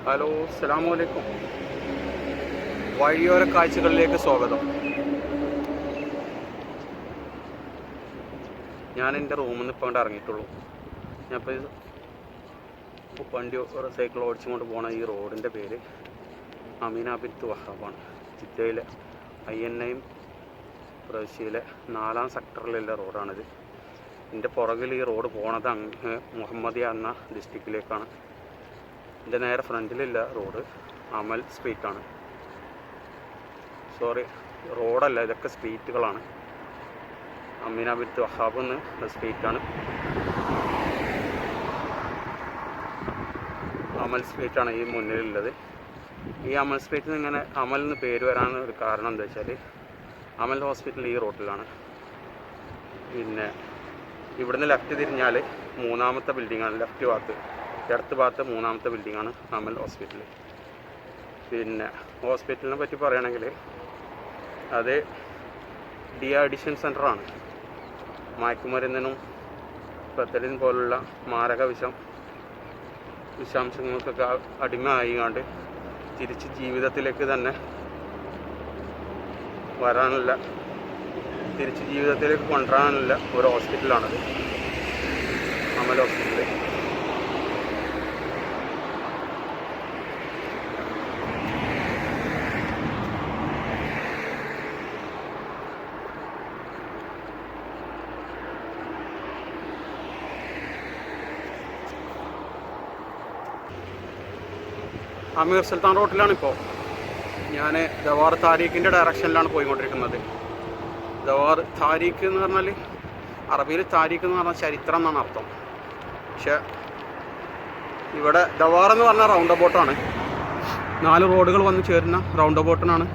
Hello, അസ്സലാമു അലൈക്കും. വഴിയോര കാഴ്ചകളിലേക്ക് സ്വാഗതം. ഞാൻ എൻ്റെ റൂമിൽ നിന്ന് ഇപ്പോൾ ഇറങ്ങിയിട്ടുള്ളൂ. ഞാനിപ്പോൾ വണ്ടി സൈക്കിൾ ഓടിച്ചുകൊണ്ട് പോണ ഈ റോഡിൻ്റെ പേര് അമീന ബിൻത്ത് വഹാബാണ്. ജിദ്ദയിലെ INA പ്രവിശ്യയിലെ 4ാം സെക്ടറിലുള്ള റോഡാണിത്. എൻ്റെ പുറകിൽ ഈ റോഡ് പോണത് അങ്ങ് മുഹമ്മദിയ എന്ന ഡിസ്ട്രിക്റ്റിലേക്കാണ്. എൻ്റെ നേരെ ഫ്രണ്ടിലുള്ള റോഡ് അമൽ സ്ട്രീറ്റാണ്. സോറി, റോഡല്ല, ഇതൊക്കെ സ്ട്രീറ്റുകളാണ്. അമീന ബിൻത്ത് വഹാബ് എന്ന സ്ട്രീറ്റാണ്. അമൽ സ്ട്രീറ്റാണ് ഈ മുന്നിലുള്ളത്. ഈ അമൽ സ്ട്രീറ്റിൽ നിന്ന് ഇങ്ങനെ അമൽ എന്ന് പേര് വരാനുള്ള ഒരു കാരണം എന്താ വെച്ചാൽ, അമൽ ഹോസ്പിറ്റൽ ഈ റോഡിലാണ്. പിന്നെ ഇവിടുന്ന് ലെഫ്റ്റ് തിരിഞ്ഞാൽ 3ാമത്തെ ബിൽഡിങ്ങാണ്. ലെഫ്റ്റ് ഭാഗത്ത്, ഇടത്ത് ഭാഗത്ത് 3ാമത്തെ ബിൽഡിങ്ങാണ് അമൽ ഹോസ്പിറ്റൽ. പിന്നെ ഹോസ്പിറ്റലിനെ പറ്റി പറയുകയാണെങ്കിൽ അത് ഡീഅഡിക്ഷൻ സെൻ്ററാണ്. മയക്കുമരുന്നിനും പെത്തലിൻ പോലുള്ള മാരക വിഷാംശങ്ങൾക്കൊക്കെ അടിമയായിക്കാണ്ട് തിരിച്ച് ജീവിതത്തിലേക്ക് തന്നെ തിരിച്ച് ജീവിതത്തിലേക്ക് കൊണ്ടുവരാനുള്ള ഒരു ഹോസ്പിറ്റലാണത്, അമൽ ഹോസ്പിറ്റൽ. അമീർ സുൽത്താൻ റോഡിലാണിപ്പോൾ. ഞാൻ ദവാർ താരീഖിൻ്റെ ഡയറക്ഷനിലാണ് പോയിക്കൊണ്ടിരിക്കുന്നത്. ദവാർ താരീഖ് എന്ന് പറഞ്ഞാൽ, അറബിയിൽ താരീഖ് എന്ന് പറഞ്ഞാൽ ചരിത്രം എന്നാണ് അർത്ഥം. പക്ഷെ ഇവിടെ ദവാർ എന്ന് പറഞ്ഞാൽ റൗണ്ട് അബൌട്ടാണ്. 4 റോഡുകൾ വന്ന് ചേരുന്ന റൗണ്ട് അബൌട്ടിനാണ്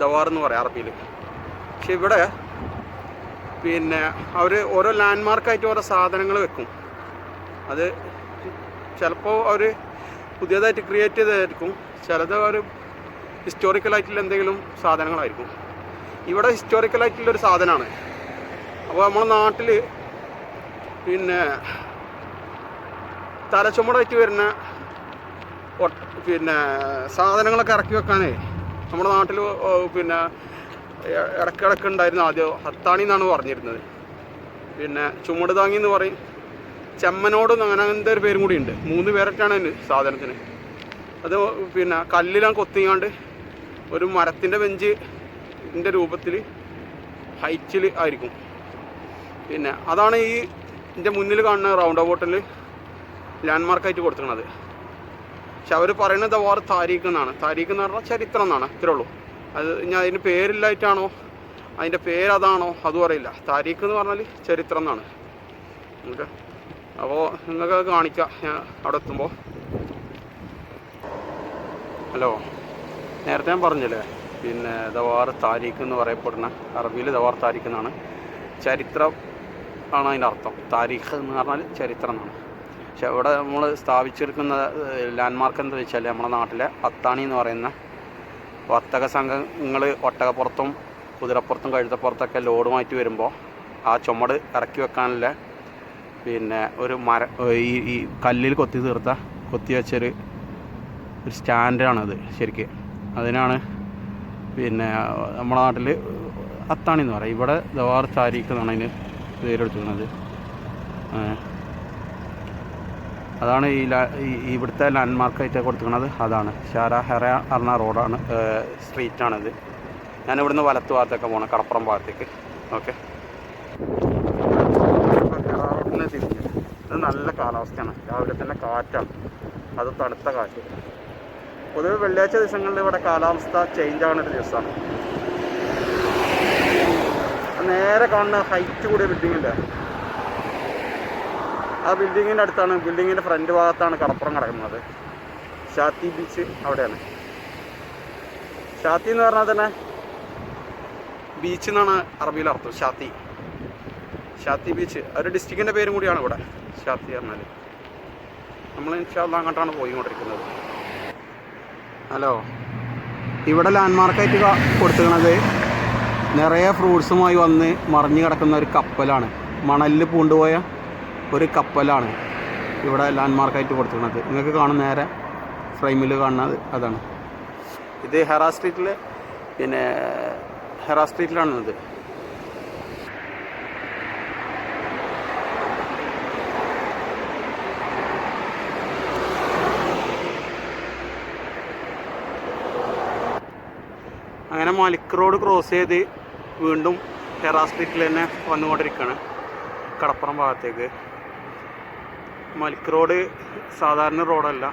ദവാർ എന്ന് പറയാം അറബിയിൽ. പക്ഷെ ഇവിടെ പിന്നെ അവർ ഓരോ ലാൻഡ്മാർക്കായിട്ട് ഓരോ സാധനങ്ങൾ വെക്കും. അത് ചിലപ്പോൾ അവർ പുതിയതായിട്ട് ക്രിയേറ്റ് ചെയ്തതായിരിക്കും, ചിലത് ഒരു ഹിസ്റ്റോറിക്കലായിട്ടുള്ള എന്തെങ്കിലും സാധനങ്ങളായിരിക്കും. ഇവിടെ ഹിസ്റ്റോറിക്കലായിട്ടുള്ളൊരു സാധനമാണ്. അപ്പോൾ നമ്മുടെ നാട്ടിൽ പിന്നെ തലച്ചുമടായിട്ട് വരുന്ന പിന്നെ സാധനങ്ങളൊക്കെ ഇറക്കി വെക്കാനേ നമ്മുടെ നാട്ടിൽ പിന്നെ ഇടയ്ക്കിടയ്ക്ക് ഉണ്ടായിരുന്നു. ആദ്യം ഹത്താണി എന്നാണ് പറഞ്ഞിരുന്നത്. പിന്നെ ചുമട് താങ്ങി എന്ന് പറയും, ചെമ്മനോട് അങ്ങനത്തെ ഒരു പേരും കൂടി ഉണ്ട്. 3 പേരൊക്കെയാണ് അതിന് സാധനത്തിന്. അത് പിന്നെ കല്ലിലാണ് കൊത്തിങ്ങാണ്ട് ഒരു മരത്തിൻ്റെ ബെഞ്ചിൻ്റെ രൂപത്തിൽ ഹൈറ്റിൽ ആയിരിക്കും. പിന്നെ അതാണ് ഈ എൻ്റെ മുന്നിൽ കാണുന്ന റൗണ്ട് അബൌട്ടിൽ ലാൻഡ്മാർക്കായിട്ട് കൊടുത്തിരിക്കുന്നത്. പക്ഷെ അവർ പറയുന്നത് ദവാർ താരീഖ് എന്നാണ്. താരീഖ് എന്ന് പറഞ്ഞാൽ ചരിത്രം എന്നാണ്, ഇത്രേ ഉള്ളൂ. അത് ഞാൻ അതിന് പേരില്ലായിട്ടാണോ അതിൻ്റെ പേരതാണോ അതും അറിയില്ല. താരീഖ് എന്ന് പറഞ്ഞാൽ ചരിത്രം എന്നാണ്. ഓക്കെ, അപ്പോൾ നിങ്ങൾക്ക് കാണിക്കാം ഞാൻ അവിടെ എത്തുമ്പോൾ. ഹലോ, നേരത്തെ ഞാൻ പറഞ്ഞില്ലേ, പിന്നെ ദവാർ താരീഖ് എന്ന് പറയപ്പെടുന്ന, അറബിയിൽ ദവാർ താരീഖ് എന്നാണ്. ചരിത്രം ആണ് അതിൻ്റെ അർത്ഥം. താരീഖ് എന്ന് പറഞ്ഞാൽ ചരിത്രം എന്നാണ്. പക്ഷെ ഇവിടെ നമ്മൾ സ്ഥാപിച്ചെടുക്കുന്ന ലാൻഡ്മാർക്ക് എന്താ വെച്ചാൽ, നമ്മുടെ നാട്ടിലെ അത്താണി എന്ന് പറയുന്ന വർത്തക സംഘങ്ങൾ ഒട്ടകപ്പുറത്തും കുതിരപ്പുറത്തും കഴുതപ്പുറത്തൊക്കെ ലോഡുമായിട്ട് വരുമ്പോൾ ആ ചുമട് ഇറക്കി വെക്കാനുള്ള പിന്നെ ഒരു ഈ കല്ലിൽ കൊത്തി വെച്ചൊരു സ്റ്റാൻഡാണത് ശരിക്ക്. അതിനാണ് പിന്നെ നമ്മുടെ നാട്ടിൽ അത്താണി എന്ന് പറയും. ഇവിടെ ദവാർ താരീഖ് എന്നാണ് അതിന് പേരെടുത്തിരിക്കുന്നത്. അതാണ് ഇവിടുത്തെ ലാൻഡ്മാർക്കായിട്ട് കൊടുത്തിരിക്കുന്നത്. അതാണ് ഷാര ഹെറ പറഞ്ഞ റോഡാണ്, സ്ട്രീറ്റാണിത്. ഞാനിവിടുന്ന് വലത്ത് ഭാഗത്തൊക്കെ പോകണം, കടപ്പുറം ഭാഗത്തേക്ക്. ഓക്കെ, ഇത് നല്ല കാലാവസ്ഥയാണ്. രാവിലെ തന്നെ കാറ്റാണ്, അത് തണുത്ത കാറ്റ്. പൊതുവെ വെള്ളിയാഴ്ച ദിവസങ്ങളിൽ ഇവിടെ കാലാവസ്ഥ ചേഞ്ച് ആകുന്നൊരു ദിവസമാണ്. നേരെ കാണുന്ന ഹൈറ്റ് കൂടിയ ബിൽഡിങ്ങില്ല, ആ ബിൽഡിങ്ങിൻ്റെ അടുത്താണ്, ബിൽഡിങ്ങിൻ്റെ ഫ്രണ്ട് ഭാഗത്താണ് കടപ്പുറം കിടക്കുന്നത്. ഷാത്തി ബീച്ച് അവിടെയാണ്. ഷാത്തി എന്ന് പറഞ്ഞാൽ തന്നെ ബീച്ച് എന്നാണ് അറബിയിൽ അർത്ഥം. ഷാത്തി ബീച്ച് ഒരു ഡിസ്ട്രിക്റ്റിൻ്റെ പേരും കൂടിയാണ് ഇവിടെ, ഷാത്തി പറഞ്ഞാൽ. നമ്മൾ ഇൻഷാ അല്ലാഹ് അങ്ങോട്ടാണ് പോയിക്കൊണ്ടിരിക്കുന്നത്. ഹലോ, ഇവിടെ ലാൻഡ്മാർക്കായിട്ട് കൊടുത്തിരിക്കുന്നത് നിറയെ ഫ്രൂട്ട്സുമായി വന്ന് മറിഞ്ഞു കിടക്കുന്ന ഒരു കപ്പലാണ്. മണലിൽ പൂണ്ടുപോയ ഒരു കപ്പലാണ് ഇവിടെ ലാൻഡ്മാർക്കായിട്ട് കൊടുത്തിരിക്കുന്നത്. നിങ്ങൾക്ക് കാണും നേരെ ഫ്രെയിമിൽ കാണുന്നത് അതാണ്. ഇത് ഹെറാ സ്ട്രീറ്റിൽ, പിന്നെ ഹെറാ സ്ട്രീറ്റിലാണിത്. അങ്ങനെ മലിക് റോഡ് ക്രോസ് ചെയ്ത് വീണ്ടും ഹെറാ സ്ട്രീറ്റിൽ തന്നെ വന്നുകൊണ്ടിരിക്കുകയാണ് കടപ്പുറം ഭാഗത്തേക്ക്. മലിക് റോഡ് സാധാരണ റോഡല്ല,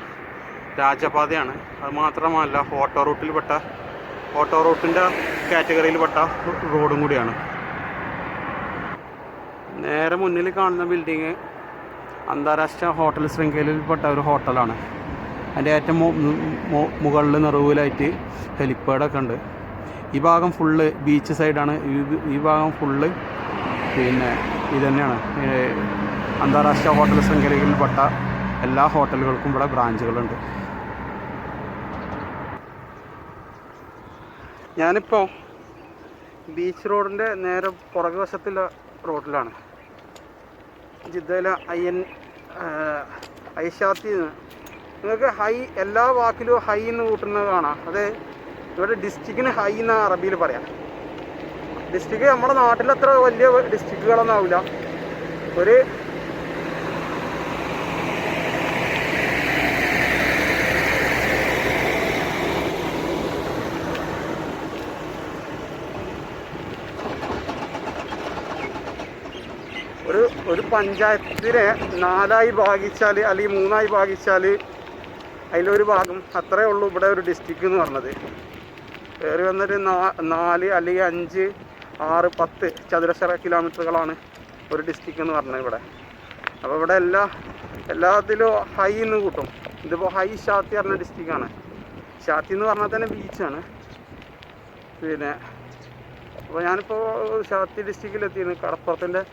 രാജപാതയാണ്. അത് മാത്രമല്ല ഓട്ടോ റൂട്ടിൻ്റെ കാറ്റഗറിയിൽപ്പെട്ട റോഡും കൂടിയാണ്. നേരെ മുന്നിൽ കാണുന്ന ബിൽഡിങ് അന്താരാഷ്ട്ര ഹോട്ടൽ ശൃംഖലയിൽപ്പെട്ട ഒരു ഹോട്ടലാണ്. അതിൻ്റെ ഏറ്റവും മുകളിൽ നിറവിലായിട്ട് ഹെലിപ്പാഡൊക്കെ ഉണ്ട്. ഈ ഭാഗം ഫുള്ള് ബീച്ച് സൈഡാണ്. ഈ ഭാഗം ഫുള്ള് പിന്നെ ഇതുതന്നെയാണ്. അന്താരാഷ്ട്ര ഹോട്ടൽ ശൃംഖലയിൽപ്പെട്ട എല്ലാ ഹോട്ടലുകൾക്കും ഇവിടെ ബ്രാഞ്ചുകളുണ്ട്. ഞാനിപ്പോൾ ബീച്ച് റോഡിൻ്റെ നേരെ പുറകു വശത്തുള്ള റോഡിലാണ്. ജിദ്ദയിലെ ഐഷാത്തി. നിങ്ങൾക്ക് ഹൈ എല്ലാ വാക്കിലും ഹൈ എന്ന് കൂട്ടുന്നത് കാണാം. അത് ഇവിടെ ഡിസ്ട്രിക്റ്റിന് ഹൈ എന്നാണ് അറബിയിൽ പറയാം. ഡിസ്ട്രിക്റ്റ് നമ്മുടെ നാട്ടിലത്ര വലിയ ഡിസ്ട്രിക്റ്റുകളൊന്നും ആവില്ല. ഒരു ഒരു പഞ്ചായത്തിനെ 4 ഭാഗിച്ചാൽ അല്ലെങ്കിൽ 3 ഭാഗിച്ചാൽ അതിലൊരു ഭാഗം അത്രയേ ഉള്ളൂ ഇവിടെ ഒരു ഡിസ്ട്രിക്റ്റ് എന്ന് പറഞ്ഞത്. കയറി വന്നൊരു 4 അല്ലെങ്കിൽ 5, 6, 10 ചതുരശ്ര കിലോമീറ്ററുകളാണ് ഒരു ഡിസ്ട്രിക്റ്റ് എന്ന് പറഞ്ഞത് ഇവിടെ. അപ്പോൾ ഇവിടെ എല്ലാത്തിലും ഹൈ എന്ന് കൂട്ടും. ഇതിപ്പോൾ ഹൈ ഷാത്തി പറഞ്ഞ ഡിസ്ട്രിക്റ്റാണ്. ഷാത്തി എന്ന് പറഞ്ഞാൽ തന്നെ ബീച്ചാണ്. പിന്നെ അപ്പോൾ ഞാനിപ്പോൾ ഷാത്തി ഡിസ്ട്രിക്റ്റിലെത്തിയിരുന്നു. കടപ്പുറത്തിൻ്റെ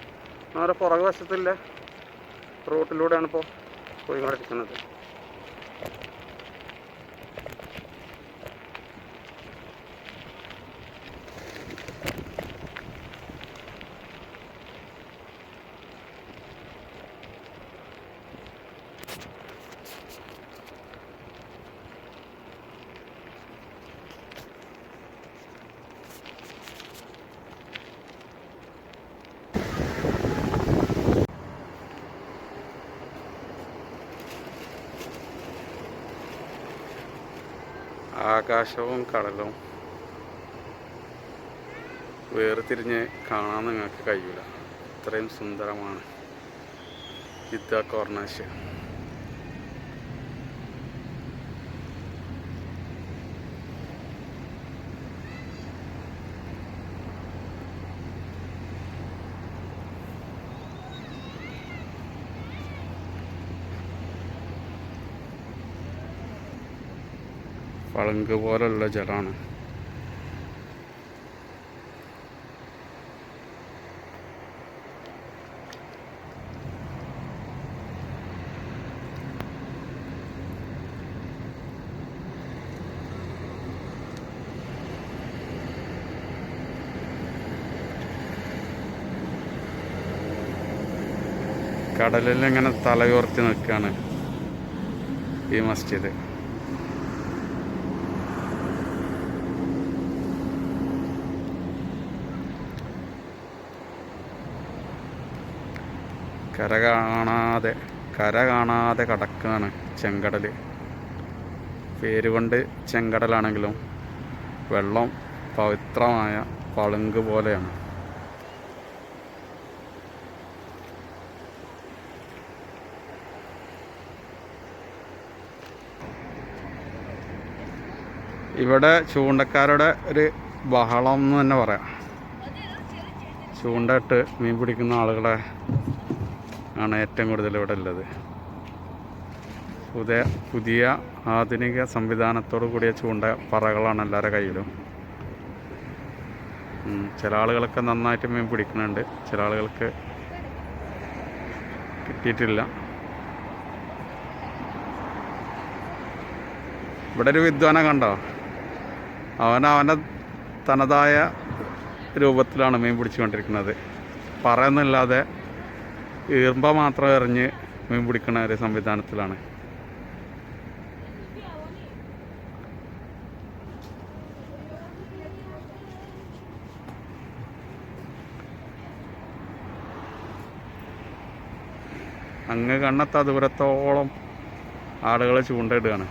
നേരെ പുറകു വശത്തുള്ള റൂട്ടിലൂടെയാണ് ഇപ്പോൾ പോയിക്കൊണ്ടിരിക്കുന്നത്. ആകാശവും കടലും വേർതിരിഞ്ഞ് കാണാൻ നിങ്ങൾക്ക് കഴിയില്ല. അത്രയും സുന്ദരമാണ് ജിദ്ദ കോർണാഷ്. പളുങ്ക് പോലുള്ള ജലമാണ്. കടലിൽ ഇങ്ങനെ തലയുയർത്തി നിൽക്കുകയാണ് ഈ മസ്ജിദ്. കര കാണാതെ കടക്കാണ് ചെങ്കടൽ. പേരുകൊണ്ട് ചെങ്കടലാണെങ്കിലും വെള്ളം പവിത്രമായ പളുങ്ക് പോലെയാണ്. ഇവിടെ ചൂണ്ടക്കാരുടെ ഒരു ബഹളം എന്ന് തന്നെ പറയാം. ചൂണ്ടയിട്ട് മീൻ പിടിക്കുന്ന ആളുകളെ ആണ് ഏറ്റവും കൂടുതൽ ഇവിടെ ഉള്ളത്. പുതിയ ആധുനിക സംവിധാനത്തോടു കൂടിയ ചൂണ്ട പറകളാണ് എല്ലാവരുടെ കയ്യിലും. ചില ആളുകളൊക്കെ നന്നായിട്ട് മീൻ പിടിക്കുന്നുണ്ട്, ചില ആളുകൾക്ക് കിട്ടിയിട്ടില്ല. ഇവിടെ ഒരു വിദ്വാനെ കണ്ടോ? അവൻ്റെ തനതായ രൂപത്തിലാണ് മീൻ പിടിച്ചുകൊണ്ടിരിക്കുന്നത്. പറയുന്നില്ലാതെ ഈർമ്പ മാത്രം എറിഞ്ഞ് മീൻ പിടിക്കുന്ന ഒരു സംവിധാനത്തിലാണ്. അങ്ങ് കണ്ണെത്താ ദൂരത്തോളം ആളുകൾ ചൂണ്ടയിടുകയാണ്.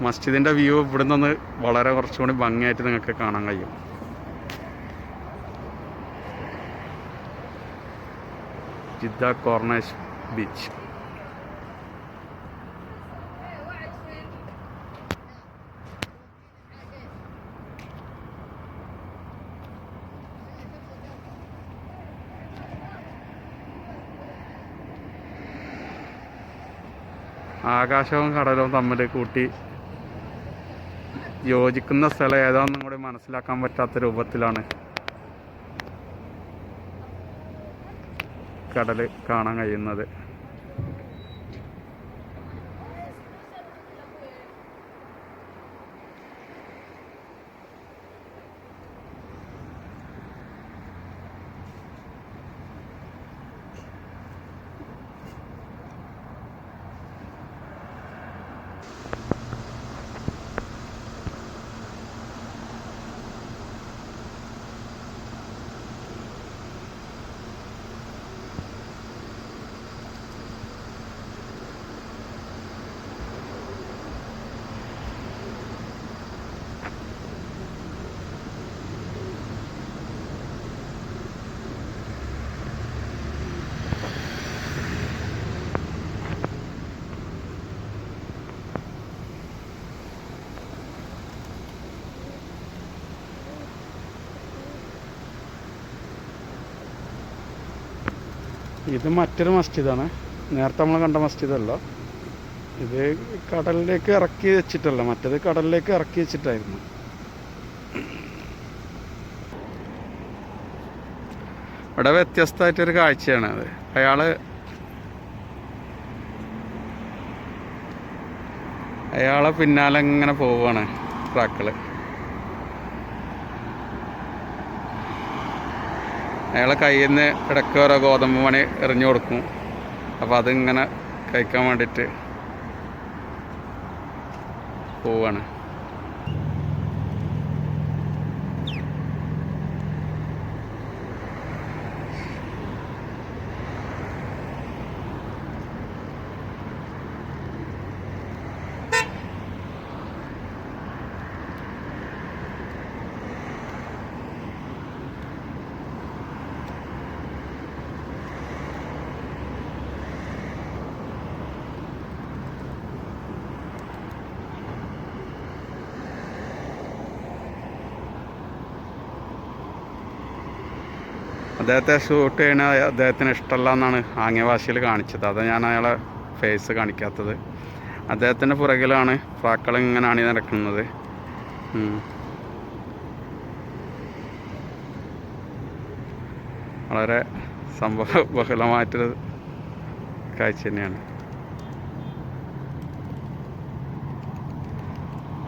മസ്ജിദിൻ്റെ വ്യൂ ഇവിടെ നിന്ന് വളരെ കുറച്ചുകൂടി ഭംഗിയായിട്ട് നിങ്ങൾക്ക് കാണാൻ കഴിയും. Jeddah corners beach. ആകാശവും കടലും തമ്മിൽ കൂട്ടി യോജിക്കുന്ന സ്ഥലം ഏതാണെന്നും കൂടി മനസ്സിലാക്കാൻ പറ്റാത്ത രൂപത്തിലാണ് കടൽ കാണാൻ കഴിയുന്നത്. ഇത് മറ്റൊരു മസ്ജിദാണ്. നേരത്തെ നമ്മൾ കണ്ട മസ്ജിദല്ല. ഇത് കടലിലേക്ക് ഇറക്കി വെച്ചിട്ടല്ല, മറ്റേത് കടലിലേക്ക് ഇറക്കി വെച്ചിട്ടായിരുന്നു. ഇവിടെ വ്യത്യസ്തമായിട്ടൊരു കാഴ്ചയാണ് അത്. അയാളെ പിന്നാലെ ഇങ്ങനെ പോവുകയാണ് ട്രാക്കള്. അയാളെ കയ്യിൽ നിന്ന് ഇടയ്ക്ക് ഓരോ ഗോതമ്പ് മണി എറിഞ്ഞു കൊടുക്കും. അപ്പോൾ അതിങ്ങനെ കഴിക്കാൻ വേണ്ടിയിട്ട് പോവാണ്. അദ്ദേഹത്തെ ഷൂട്ട് ചെയ്യണ അദ്ദേഹത്തിന് ഇഷ്ടമല്ല എന്നാണ് ആംഗ്യ ഭാഷയിൽ കാണിച്ചത്. അതാണ് ഞാൻ അയാളെ ഫേസ് കാണിക്കാത്തത്. അദ്ദേഹത്തിൻ്റെ പുറകിലാണ് ഫ്രാക്കൾ ഇങ്ങനെ അണി നടക്കുന്നത്. വളരെ സംഭവബഹുലമായിട്ടൊരു കാഴ്ച തന്നെയാണ്.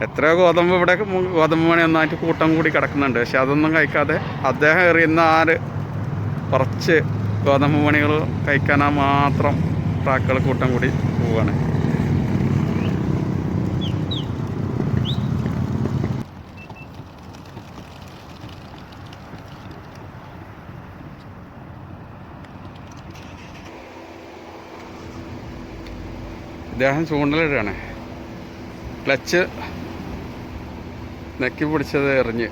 എത്രയോ ഗോതമ്പ് മണി ഒന്നായിട്ട് കൂട്ടം കൂടി കിടക്കുന്നുണ്ട്. പക്ഷെ അതൊന്നും കഴിക്കാതെ അദ്ദേഹം എറിയുന്ന കുറച്ച് ഗോതമ്പ് മണികൾ കഴിക്കാനാ മാത്രം ട്രാക്കുകൾ കൂട്ടം കൂടി പോവാണ്. ഇദ്ദേഹം ചൂണ്ടലിടുകയാണ്. ക്ലച്ച് നെക്കി പിടിച്ചത് എറിഞ്ഞ്.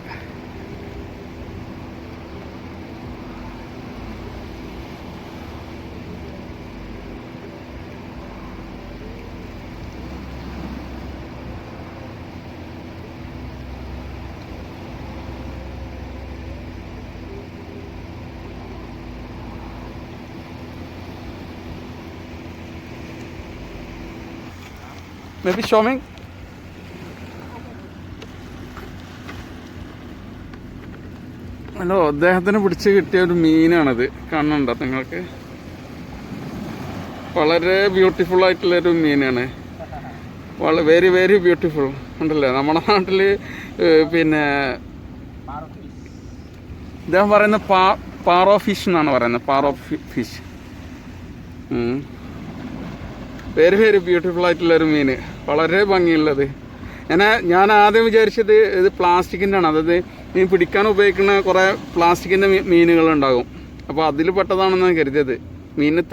Maybe swimming? ഹലോ, അദ്ദേഹത്തിന് പിടിച്ച് കിട്ടിയ ഒരു മീനാണത്. കാണുന്നുണ്ടോ നിങ്ങൾക്ക്? വളരെ ബ്യൂട്ടിഫുൾ ആയിട്ടുള്ളൊരു മീനാണ്. വെരി വെരി ബ്യൂട്ടിഫുൾ ഉണ്ടല്ലേ. നമ്മുടെ നാട്ടിൽ പിന്നെ ഇദ്ദേഹം പറയുന്ന പാറോ ഫിഷ് എന്നാണ് പറയുന്നത്. പാറോ ഫിഷ്. വെരി വെരി ബ്യൂട്ടിഫുൾ ആയിട്ടുള്ളൊരു മീൻ. വളരെ ഭംഗിയുള്ളത്. ഞാൻ ആദ്യം വിചാരിച്ചത് ഇത് പ്ലാസ്റ്റിക്കിൻ്റെ ആണ്. അതായത് മീൻ പിടിക്കാൻ ഉപയോഗിക്കുന്ന കുറേ പ്ലാസ്റ്റിക്കിൻ്റെ മീനുകളുണ്ടാകും. അപ്പോൾ അതിൽ പെട്ടതാണെന്നാണ് കരുതിയത്. മീനിന്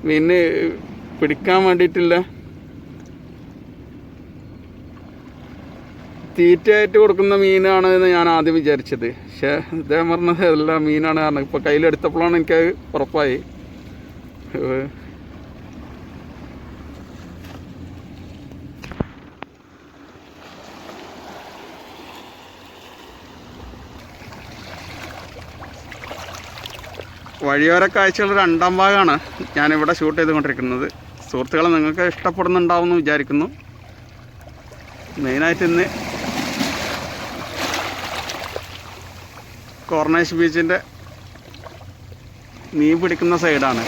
മീനിന് പിടിക്കാൻ വേണ്ടിയിട്ടില്ല തീറ്റയായിട്ട് കൊടുക്കുന്ന മീനാണ് എന്ന് ഞാൻ ആദ്യം വിചാരിച്ചത്. പക്ഷേ ഇദ്ദേഹം പറഞ്ഞത് എല്ലാ മീനാണ് കാരണം ഇപ്പോൾ കയ്യിലെടുത്തപ്പോഴാണ് എനിക്കത് ഉറപ്പായി. വഴിയോര കാഴ്ചകൾ 2ാം ഭാഗമാണ് ഞാനിവിടെ ഷൂട്ട് ചെയ്തുകൊണ്ടിരിക്കുന്നത്. സുഹൃത്തുക്കളെ നിങ്ങൾക്ക് ഇഷ്ടപ്പെടുന്നുണ്ടാവുമെന്ന് വിചാരിക്കുന്നു. മെയിനായിട്ട് ഇന്ന് കോർണേഴ്സ് ബീച്ചിൻ്റെ മീൻ പിടിക്കുന്ന സൈഡാണ്.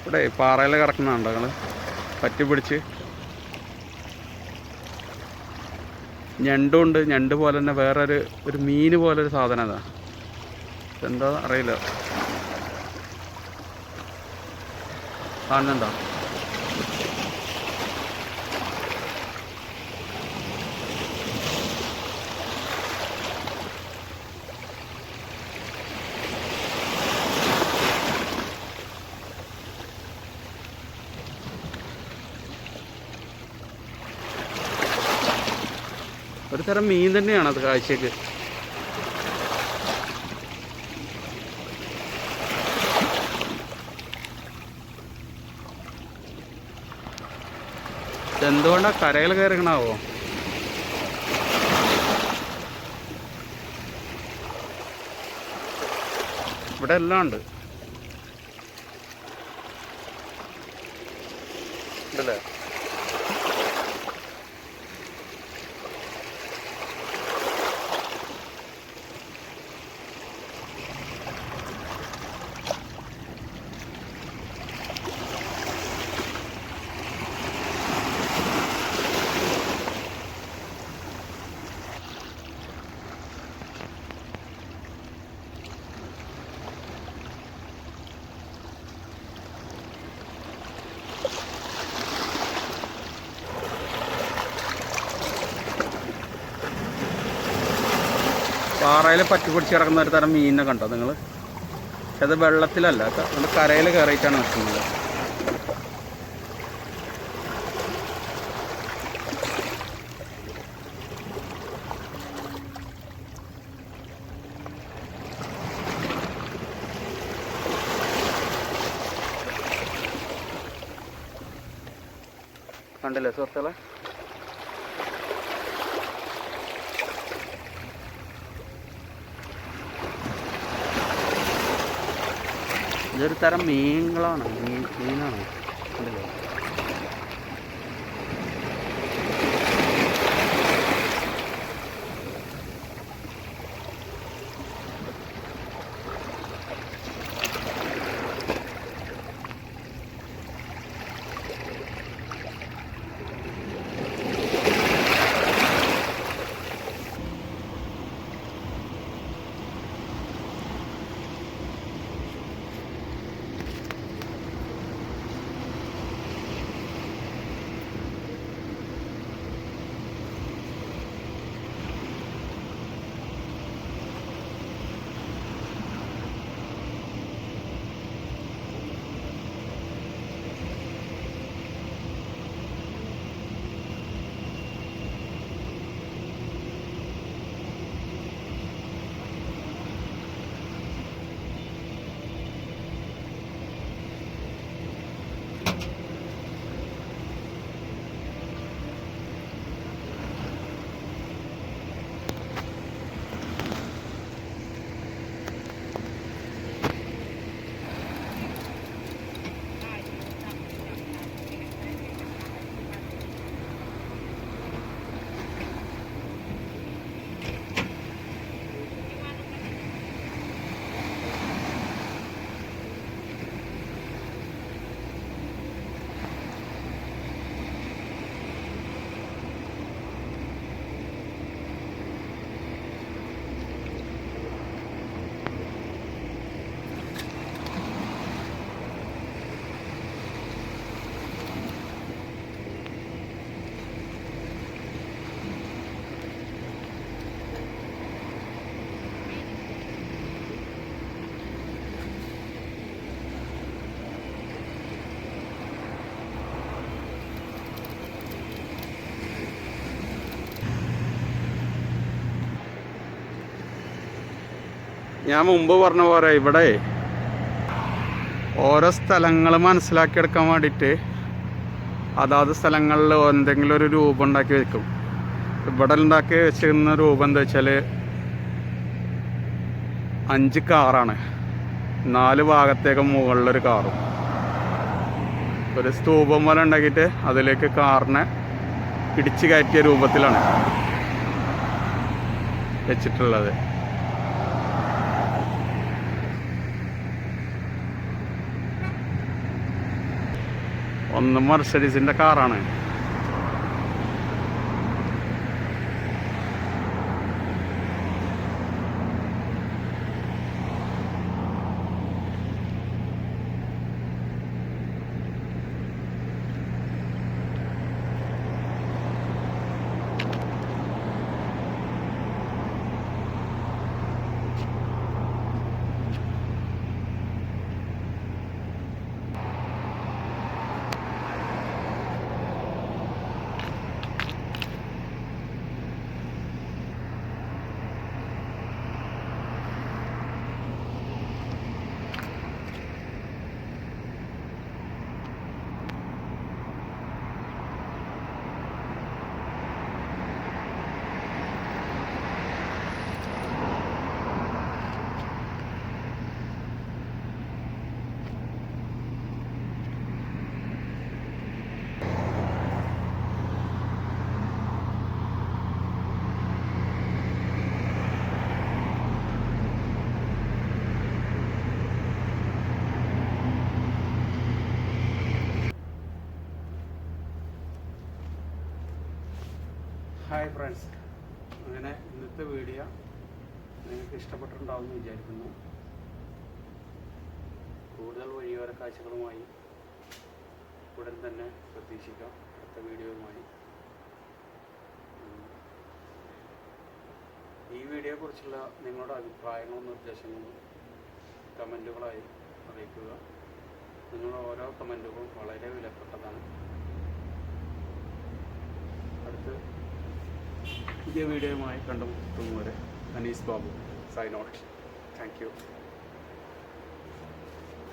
ഇവിടെ പാറയിൽ കിടക്കുന്നുണ്ടോ നിങ്ങൾ പറ്റി പിടിച്ച്? ഞണ്ടുണ്ട്. ഞണ്ട് പോലെ തന്നെ ഒരു മീൻ പോലൊരു സാധനം അതാ, എന്താ അറിയില്ല. കാണുന്നുണ്ടോ? ഒരു തരം മീൻ തന്നെയാണ് അത് കാഴ്ചക്ക്. എന്തുകൊണ്ടാ കരയിൽ കയറിക്കണാവോ? ഇവിടെ എല്ലാം ഉണ്ട് അല്ലേ? പാറയിൽ പറ്റി പിടിച്ച് കിടക്കുന്ന ഒരു തരം മീനിനെ കണ്ടോ നിങ്ങൾ? പക്ഷെ അത് വെള്ളത്തിലല്ല, അത് കരയിൽ കയറിയിട്ടാണ് നിൽക്കുന്നത്. കണ്ടില്ലേ സുഹൃത്തുക്കളെ? ഇതൊരു തരം മീനുകളാണ്, മീനാണ്. കണ്ടില്ലേ? ഞാൻ മുമ്പ് പറഞ്ഞ പോലെ ഇവിടെ ഓരോ സ്ഥലങ്ങൾ മനസ്സിലാക്കിയെടുക്കാൻ വേണ്ടിയിട്ട് അതാത് സ്ഥലങ്ങളിൽ എന്തെങ്കിലും ഒരു രൂപം ഉണ്ടാക്കി വെക്കും. ഇവിടെ ഉണ്ടാക്കി വെച്ചിരുന്ന രൂപം എന്താ വെച്ചാൽ 5 കാറാണ്, 4 ഭാഗത്തേക്ക് മുകളിലൊരു കാറും, ഒരു സ്തൂപം പോലെ ഉണ്ടാക്കിയിട്ട് അതിലേക്ക് കാറിനെ ഇടിച്ചു കയറ്റിയ രൂപത്തിലാണ് വെച്ചിട്ടുള്ളത്. ഒന്ന് മെർസഡീസിൻ്റെ കാറാണ്. ഹായ് ഫ്രണ്ട്സ്, അങ്ങനെ ഇന്നത്തെ വീഡിയോ നിങ്ങൾക്ക് ഇഷ്ടപ്പെട്ടിട്ടുണ്ടാവുമെന്ന് വിചാരിക്കുന്നു. കൂടുതൽ വഴിയോര കാഴ്ചകളുമായി ഉടൻ തന്നെ പ്രതീക്ഷിക്കാം അടുത്ത വീഡിയോയുമായി. ഈ വീഡിയോയെക്കുറിച്ചുള്ള നിങ്ങളുടെ അഭിപ്രായങ്ങളും നിർദ്ദേശങ്ങളും കമൻറ്റുകളായി അറിയിക്കുക. നിങ്ങളുടെ ഓരോ കമൻറ്റുകളും വളരെ വിലപ്പെട്ടതാണ്. അടുത്ത് പുതിയ വീഡിയോയുമായി കണ്ടുമുട്ടും വരെ Anees Babu sign out. Thank U.